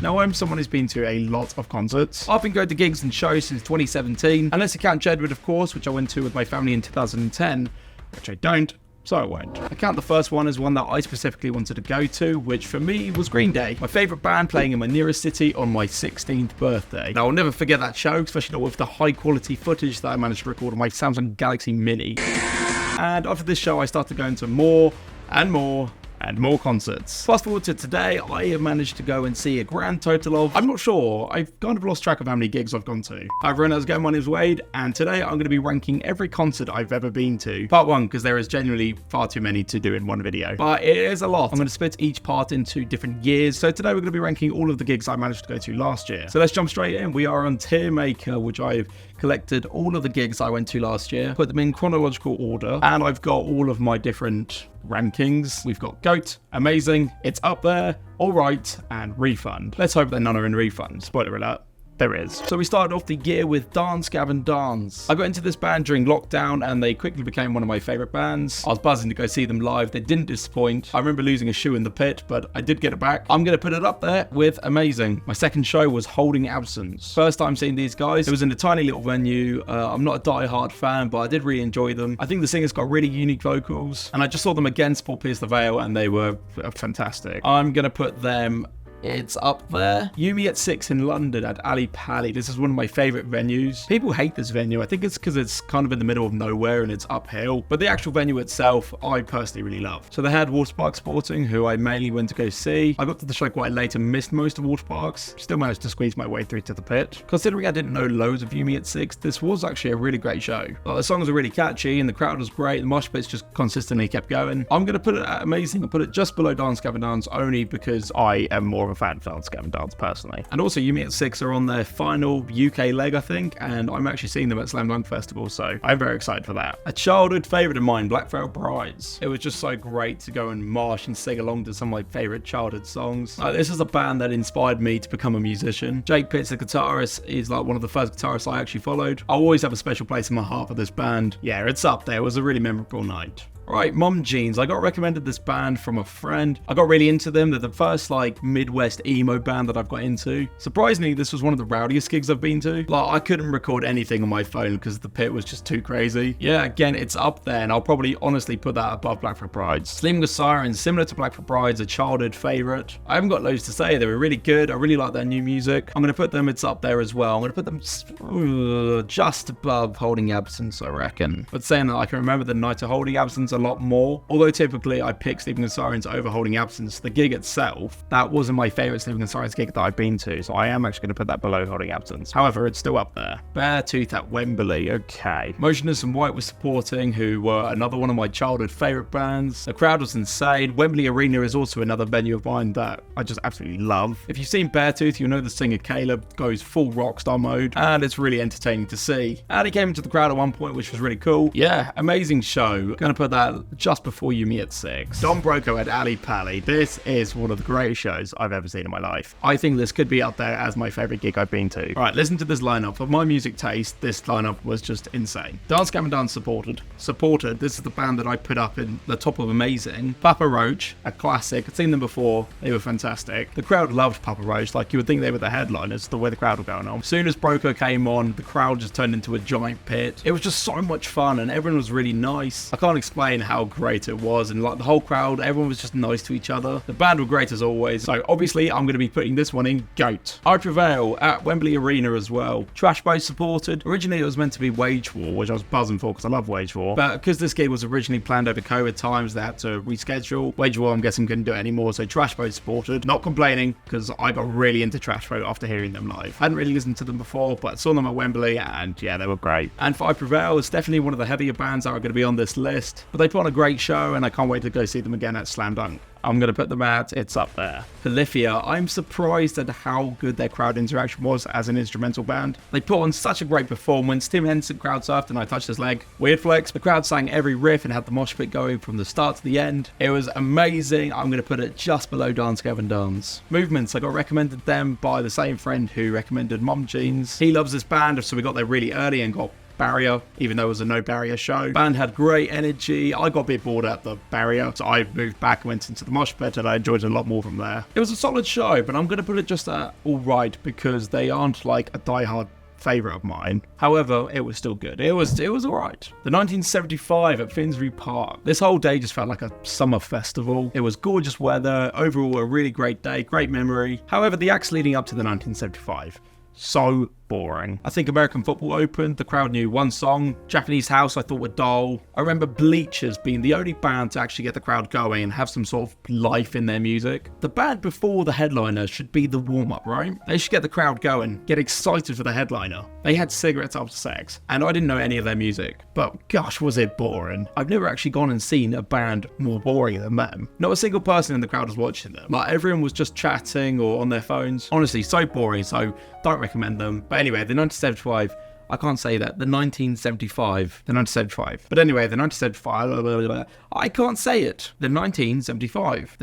Now, I'm someone who's been to a lot of concerts. I've been going to gigs and shows since 2017, unless you count Jedward, of course, which I went to with my family in 2010, which I don't, so I won't. I count the first one as one that I specifically wanted to go to, which for me was Green Day, my favourite band playing in my nearest city on my 16th birthday. Now, I'll never forget that show, especially not with the high quality footage that I managed to record on my Samsung Galaxy Mini. And after this show, I started going to more and more concerts. Fast forward to today, I have managed to go and see a grand total of, I'm not sure, I've kind of lost track of how many gigs I've gone to. Hi everyone, how's it going? My name's Wade, and today I'm going to be ranking every concert I've ever been to. Part 1, because there is genuinely far too many to do in one video. But it is a lot. I'm going to split each part into different years. So today we're going to be ranking all of the gigs I managed to go to last year. So let's jump straight in. We are on Tier Maker, which I've collected all of the gigs I went to last year, put them in chronological order, and I've got all of my different rankings. We've got GOAT, Amazing, It's Up There, Alright, and Refund. Let's hope that none are in Refund. Spoiler alert. There is. So we started off the year with Dance Gavin Dance. I got into this band during lockdown and they quickly became one of my favourite bands. I was buzzing to go see them live. They didn't disappoint. I remember losing a shoe in the pit, but I did get it back. I'm going to put it up there with Amazing. My second show was Holding Absence. First time seeing these guys. It was in a tiny little venue. I'm not a die-hard fan, but I did really enjoy them. I think the singer's got really unique vocals, and I just saw them against Paul Pierce the Veil and they were fantastic. I'm going to put them, it's up there. Yumi at 6 in London at Ali Pali. This is one of my favourite venues. People hate this venue. I think it's because it's kind of in the middle of nowhere and it's uphill. But the actual venue itself, I personally really love. So they had Waterpark Sporting, who I mainly went to go see. I got to the show quite late and missed most of Waterparks. Still managed to squeeze my way through to the pit. Considering I didn't know loads of Yumi at 6, this was actually a really great show. The songs are really catchy and the crowd was great. The mosh pits just consistently kept going. I'm going to put it at Amazing. I'll put it just below Dance Gavin Dance only because I am more of a fan of Dance Gavin Dance personally. And also Yumi at 6 are on their final UK leg, I think, and I'm actually seeing them at Slam Dunk Festival, so I'm very excited for that. A childhood favourite of mine, Black Veil Brides. It was just so great to go and march and sing along to some of my favourite childhood songs. This is a band that inspired me to become a musician. Jake Pitts, the guitarist, is like one of the first guitarists I actually followed. I always have a special place in my heart for this band. Yeah, it's up there. It was a really memorable night. Right, Mom Jeans. I got recommended this band from a friend. I got really into them. They're the first like Midwest emo band that I've got into. Surprisingly, this was one of the rowdiest gigs I've been to. Like, I couldn't record anything on my phone because the pit was just too crazy. Yeah, again, it's up there, and I'll probably honestly put that above Black Veil Brides. Sleeping with Sirens, similar to Black Veil Brides, a childhood favourite. I haven't got loads to say. They were really good. I really like their new music. I'm going to put them, it's up there as well. I'm going to put them just above Holding Absence, I reckon. But saying that, I can remember the night of Holding Absence a lot more. Although typically I pick Sleeping with Sirens over Holding Absence, the gig itself, that wasn't my favourite Sleeping with Sirens gig that I've been to, so I am actually going to put that below Holding Absence. However, it's still up there. Beartooth at Wembley, okay. Motionless in White was supporting, who were another one of my childhood favourite bands. The crowd was insane. Wembley Arena is also another venue of mine that I just absolutely love. If you've seen Beartooth, you'll know the singer Caleb goes full rockstar mode, and it's really entertaining to see. And he came into the crowd at one point, which was really cool. Yeah, amazing show. Gonna put that just before Yumi at 6. Don Broco at Ali Pali. This is one of the greatest shows I've ever seen in my life. I think this could be up there as my favourite gig I've been to. Alright, listen to this lineup. For my music taste, this lineup was just insane. Dance Gavin Dance supported. This is the band that I put up in the top of Amazing. Papa Roach, a classic. I've seen them before. They were fantastic. The crowd loved Papa Roach. Like, you would think they were the headliners, the way the crowd were going on. As soon as Broco came on, the crowd just turned into a giant pit. It was just so much fun and everyone was really nice. I can't explain how great it was, and like the whole crowd, everyone was just nice to each other. The band were great as always, so obviously I'm going to be putting this one in GOAT. I Prevail at Wembley Arena as well. Trash Boys supported. Originally it was meant to be Wage War, which I was buzzing for because I love Wage War, but because this gig was originally planned over COVID times, they had to reschedule. Wage War, I'm guessing, couldn't do it anymore, so Trash Boys supported. Not complaining, because I got really into Trash Boys after hearing them live. I hadn't really listened to them before, but saw them at Wembley, and yeah, they were great. And for I Prevail, it's definitely one of the heavier bands that are going to be on this list, but they put on a great show, and I can't wait to go see them again at Slam Dunk. I'm going to put them at, it's up there. Polyphia, I'm surprised at how good their crowd interaction was as an instrumental band. They put on such a great performance. Tim Henson crowd surfed and I touched his leg. Weird flex. The crowd sang every riff and had the mosh pit going from the start to the end. It was amazing. I'm going to put it just below Dance Gavin Dance. Movements, I got recommended them by the same friend who recommended Mom Jeans. He loves this band, so we got there really early and got barrier, even though it was a no barrier show. Band had great energy. I got a bit bored at the barrier, so I moved back and went into the mosh pit, and I enjoyed it a lot more from there. It was a solid show, but I'm going to put it just at alright because they aren't like a diehard favourite of mine. However, it was still good. It was alright. The 1975 at Finsbury Park. This whole day just felt like a summer festival. It was gorgeous weather, overall a really great day, great memory. However, the acts leading up to the 1975, so boring. I think American football opened, the crowd knew one song. Japanese House I thought were dull. I remember Bleachers being the only band to actually get the crowd going and have some sort of life in their music. The band before the headliner should be the warm-up, right? They should get the crowd going, get excited for the headliner. They had Cigarettes After Sex, and I didn't know any of their music, but gosh was it boring. I've never actually gone and seen a band more boring than them. Not a single person in the crowd was watching them. Like, everyone was just chatting or on their phones. Honestly, so boring, so don't recommend them. But anyway, the 1975, I can't say that. The 1975. But anyway, the 1975, I can't say it. The 1975.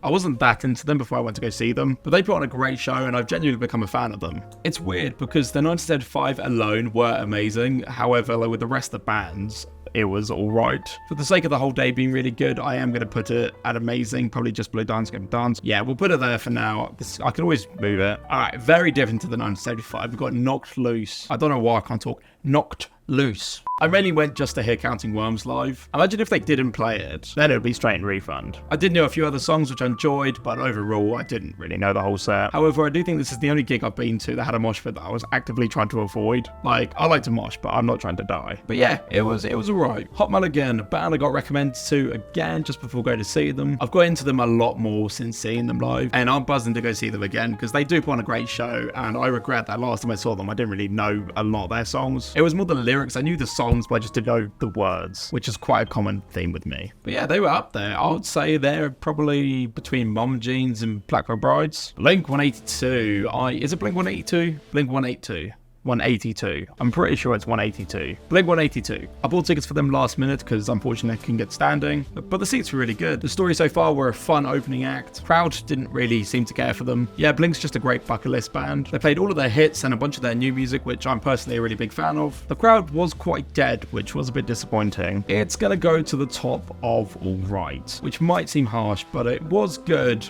I wasn't that into them before I went to go see them, but they put on a great show and I've genuinely become a fan of them. It's weird because the 1975 alone were amazing. However, like with the rest of the bands, it was alright. For the sake of the whole day being really good, I am going to put it at amazing, probably just below Dance Gavin Dance. Yeah, we'll put it there for now. I can always move it. Alright, very different to the 1975. We've got Knocked Loose. I don't know why I can't talk. Knocked Loose. I mainly went just to hear Counting Worms live. Imagine if they didn't play it, then it would be straight in refund. I did know a few other songs which I enjoyed, but overall I didn't really know the whole set. However, I do think this is the only gig I've been to that had a mosh pit that I was actively trying to avoid. Like, I like to mosh, but I'm not trying to die. But yeah, it was alright. Hot Mulligan, a band I got recommended to again just before going to see them. I've got into them a lot more since seeing them live, and I'm buzzing to go see them again because they do put on a great show, and I regret that last time I saw them I didn't really know a lot of their songs. It was more the lyrics. I knew the songs, but I just didn't know the words, which is quite a common theme with me. But yeah, they were up there. I would say they're probably between Mom Jeans and Black Rock Brides. Blink 182. Is it Blink 182? Blink 182. 182. I'm pretty sure it's 182. Blink 182. I bought tickets for them last minute because unfortunately I couldn't get standing, but the seats were really good. The story so far were a fun opening act. Crowd didn't really seem to care for them. Yeah, Blink's just a great bucket list band. They played all of their hits and a bunch of their new music, which I'm personally a really big fan of. The crowd was quite dead, which was a bit disappointing. It's gonna go to the top of alright, which might seem harsh, but it was good.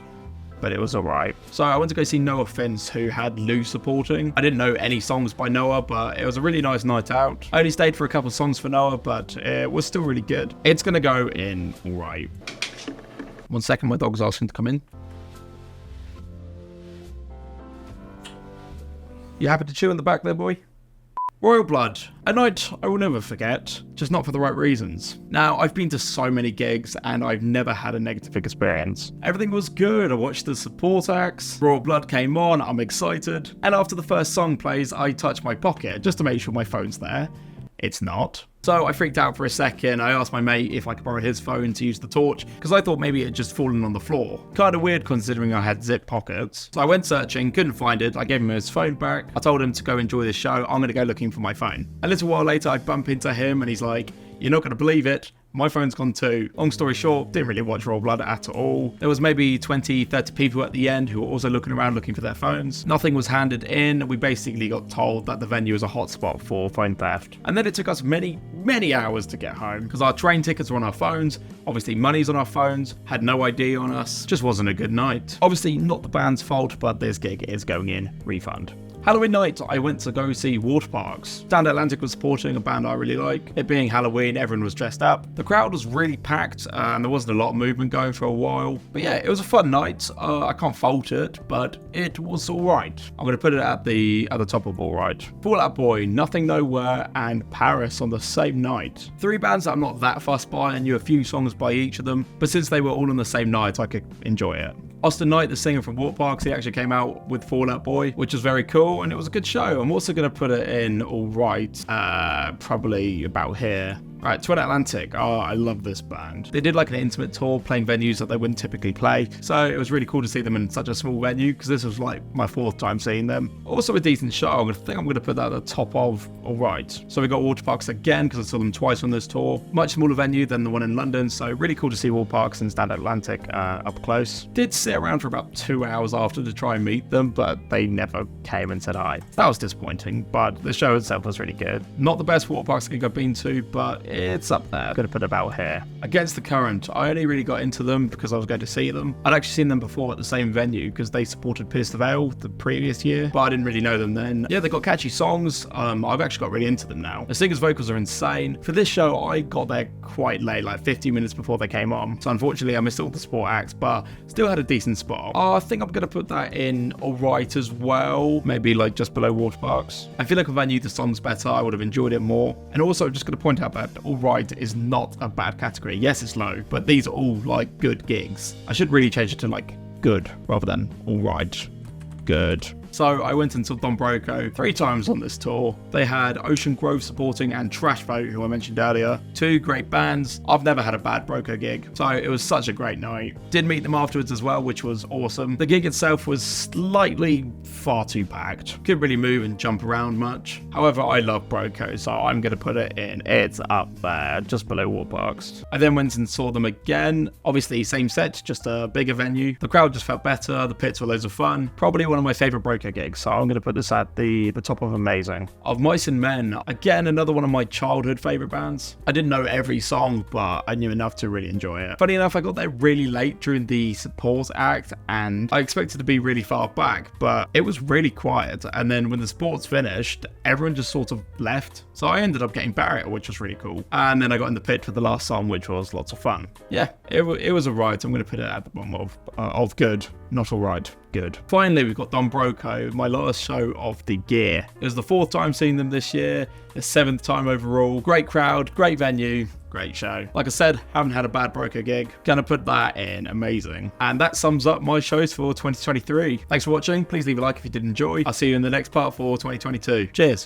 But it was alright. So I went to go see No Offense, who had Lou supporting. I didn't know any songs by Noah, but it was a really nice night out. I only stayed for a couple songs for Noah, but it was still really good. It's gonna go in alright. 1 second, my dog's asking to come in. You happy to chew in the back there, boy? Royal Blood, a night I will never forget, just not for the right reasons. Now, I've been to so many gigs and I've never had a negative experience. Everything was good, I watched the support acts, Royal Blood came on, I'm excited, and after the first song plays, I touch my pocket just to make sure my phone's there. It's not. So I freaked out for a second. I asked my mate if I could borrow his phone to use the torch, because I thought maybe it had just fallen on the floor. Kinda weird considering I had zip pockets. So I went searching, couldn't find it. I gave him his phone back. I told him to go enjoy the show. I'm gonna go looking for my phone. A little while later, I bump into him and he's like, "You're not gonna believe it. My phone's gone too." Long story short, didn't really watch Royal Blood at all. There was maybe 20, 30 people at the end who were also looking around looking for their phones. Nothing was handed in. We basically got told that the venue was a hotspot for phone theft. And then it took us many hours to get home because our train tickets were on our phones. Obviously money's on our phones. Had no ID on us. Just wasn't a good night. Obviously not the band's fault, but this gig is going in refund. Halloween night, I went to go see Waterparks. Stand Atlantic was supporting a band I really like. It being Halloween, everyone was dressed up. The crowd was really packed and there wasn't a lot of movement going for a while. But yeah, it was a fun night. I can't fault it, but it was alright. I'm going to put it at the top of alright. Fall Out Boy, Nothing Nowhere, and Paris on the same night. 3 bands that I'm not that fussed by. I knew a few songs by each of them, but since they were all on the same night, I could enjoy it. Austin Knight, the singer from Waterparks, he actually came out with Fall Out Boy, which was very cool, and it was a good show. I'm also going to put it in alright, probably about here. Right, Twin Atlantic. Oh, I love this band. They did like an intimate tour playing venues that they wouldn't typically play. So it was really cool to see them in such a small venue because this was like my 4th time seeing them. Also a decent show. I think I'm going to put that at the top of Alright. So we got Waterparks again because I saw them twice on this tour. Much smaller venue than the one in London. So really cool to see Waterparks and Stand Atlantic up close. Did sit around for about 2 hours after to try and meet them, but they never came and said hi. That was disappointing, but the show itself was really good. Not the best Waterparks gig I've been to, but it's up there. Gonna put about here. Against the Current, I only really got into them because I was going to see them. I'd actually seen them before at the same venue because they supported Pierce the Veil the previous year, but I didn't really know them then. Yeah, they got catchy songs. I've actually got really into them now. The singer's vocals are insane. For this show, I got there quite late, like 15 minutes before they came on. So unfortunately, I missed all the support acts, but still had a decent spot. I think I'm gonna put that in Alright as well. Maybe like just below Waterparks. I feel like if I knew the songs better, I would have enjoyed it more. And also, I'm just gonna point out that Alright is not a bad category. Yes, it's low, but these are all like good gigs. I should really change it to like good rather than Alright. Good. So I went and saw Don Broco 3 times on this tour. They had Ocean Grove supporting and Trash Vote, who I mentioned earlier. 2 great bands. I've never had a bad Broco gig, so it was such a great night. Did meet them afterwards as well, which was awesome. The gig itself was slightly far too packed. Couldn't really move and jump around much. However, I love Broco, so I'm going to put it in. It's up there, just below Waterparks. I then went and saw them again. Obviously, same set, just a bigger venue. The crowd just felt better. The pits were loads of fun. Probably one of my favourite Broco gigs, so I'm going to put this at the top of amazing. Of Mice and Men, again, another one of my childhood favourite bands. I didn't know every song, but I knew enough to really enjoy it. Funny enough, I got there really late during the support act, and I expected to be really far back, but it was really quiet. And then when the sports finished, everyone just sort of left. So I ended up getting Barrier, which was really cool. And then I got in the pit for the last song, which was lots of fun. Yeah, it was alright. I'm going to put it at the bottom of good, not alright. Good. Finally, we've got Don Broco, my last show of the year. It was the 4th time seeing them this year, the 7th time overall. Great crowd, great venue, great show. Like I said, haven't had a bad Broco gig. Gonna put that in amazing. And that sums up my shows for 2023. Thanks for watching. Please leave a like if you did enjoy. I'll see you in the next part for 2022. Cheers.